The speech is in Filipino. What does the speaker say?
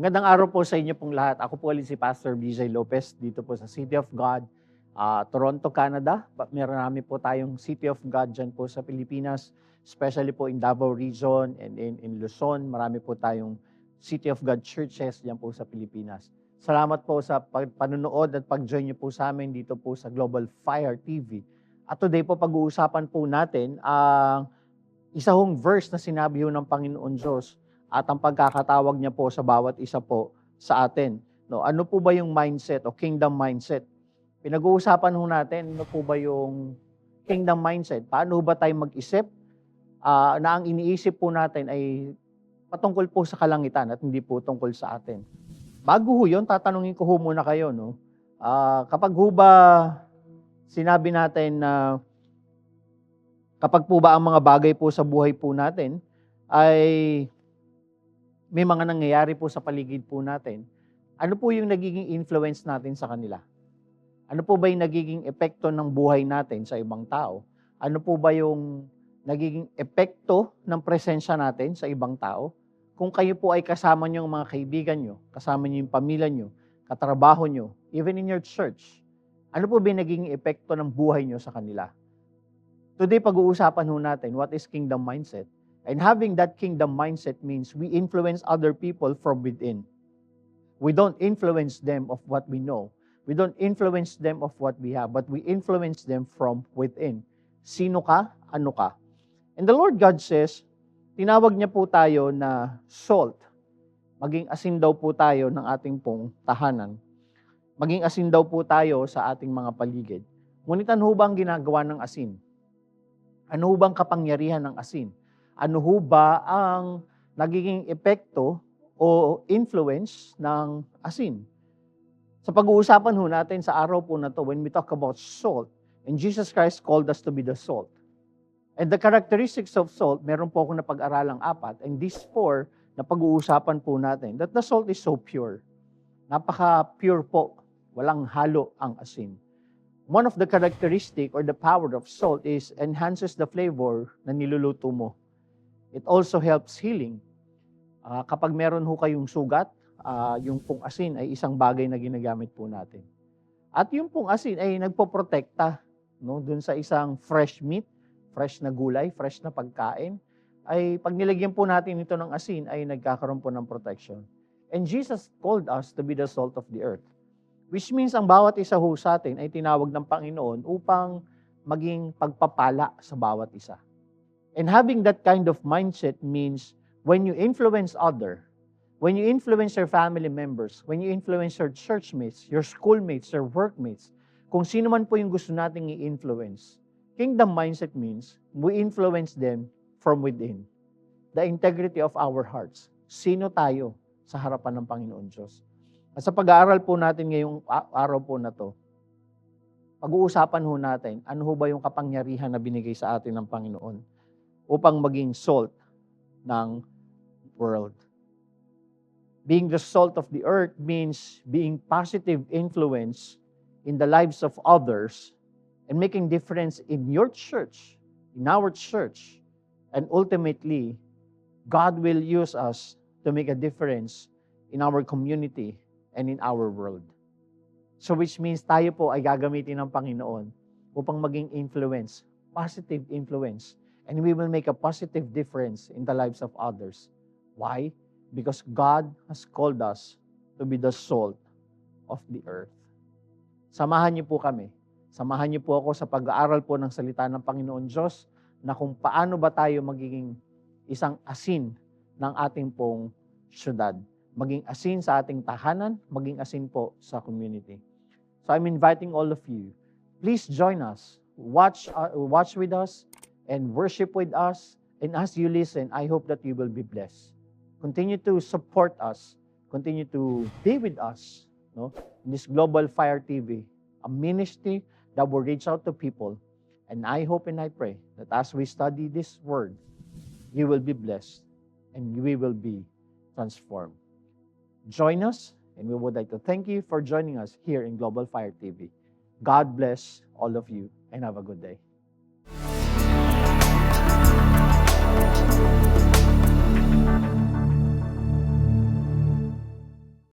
Magandang araw po sa inyo pong lahat. Ako po ulit si Pastor BJ Lopez dito po sa City of God, Toronto, Canada. Marami po tayong City of God dyan po sa Pilipinas, especially po in Davao Region and in Luzon. Marami po tayong City of God churches dyan po sa Pilipinas. Salamat po sa panunood at pag-join niyo po sa amin dito po sa Global Fire TV. At today po pag-uusapan po natin ang isa hong verse na sinabi ho ng Panginoon Diyos at ang pagkakatawag niya po sa bawat isa po sa atin. No, ano po ba yung mindset o kingdom mindset? Pinag-uusapan ho natin, ano po ba yung kingdom mindset? Paano ba tayo mag-isip na ang iniisip po natin ay patungkol po sa kalangitan at hindi po tungkol sa atin? Bago ho yun, tatanungin ko ho muna kayo, no? Kapag ho ba sinabi natin na kapag po ba ang mga bagay po sa buhay po natin ay may mga nangyayari po sa paligid po natin, ano po yung nagiging influence natin sa kanila? Ano po ba yung nagiging epekto ng buhay natin sa ibang tao? Ano po ba yung nagiging epekto ng presensya natin sa ibang tao? Kung kayo po ay kasama niyo ang mga kaibigan niyo, kasama niyo yung pamilya niyo, katrabaho niyo, even in your church, ano po ba yung nagiging epekto ng buhay niyo sa kanila? Today, pag-uusapan ho natin what is kingdom mindset. And having that kingdom mindset means we influence other people from within. We don't influence them of what we know. We don't influence them of what we have, but we influence them from within. Sino ka? Ano ka? And the Lord God says, tinawag niya po tayo na salt. Maging asin daw po tayo ng ating pong tahanan. Maging asin daw po tayo sa ating mga paligid. Ngunit ano ba ang ginagawa ng asin? Ano bang kapangyarihan ng asin? Ano ho ba ang nagiging epekto o influence ng asin? Sa pag-uusapan ho natin sa araw po na to, when we talk about salt, and Jesus Christ called us to be the salt. And the characteristics of salt, meron po akong napag-aralang 4, and these 4 na pag-uusapan po natin, that the salt is so pure. Napaka-pure po, walang halo ang asin. One of the characteristic or the power of salt is enhances the flavor na niluluto mo. It also helps healing. Kapag meron ho kayong sugat, yung pong asin ay isang bagay na ginagamit po natin. At yung pong asin ay nagpoprotekta, no, dun sa isang fresh meat, fresh na gulay, fresh na pagkain, ay pag nilagyan po natin ito ng asin ay nagkakaroon po ng protection. And Jesus called us to be the salt of the earth. Which means ang bawat isa ho sa atin ay tinawag ng Panginoon upang maging pagpapala sa bawat isa. And having that kind of mindset means when you influence when you influence your family members, when you influence your churchmates, your schoolmates, your workmates, kung sino man po yung gusto nating i-influence, kingdom mindset means we influence them from within. The integrity of our hearts. Sino tayo sa harapan ng Panginoon Diyos? At sa pag-aaral po natin ngayong araw po na to, pag-uusapan ho natin, ano ho ba yung kapangyarihan na binigay sa atin ng Panginoon upang maging salt ng world. Being the salt of the earth means being positive influence in the lives of others and making difference in your church, in our church, and ultimately, God will use us to make a difference in our community and in our world. So which means tayo po ay gagamitin ng Panginoon upang maging influence, positive influence, and we will make a positive difference in the lives of others. Why? Because God has called us to be the salt of the earth. Samahan niyo po kami. Samahan niyo po ako sa pag-aaral po ng salita ng Panginoon Diyos na kung paano ba tayo magiging isang asin ng ating pong syudad. Maging asin sa ating tahanan, maging asin po sa community. So I'm inviting all of you, please join us, watch with us, and worship with us. And as you listen, I hope that you will be blessed. Continue to support us, continue to be with us, no, in this Global Fire TV, a ministry that will reach out to people. And I hope and I pray that as we study this word, you will be blessed and we will be transformed. Join us, and we would like to thank you for joining us here in Global Fire TV. God bless all of you, and have a good day.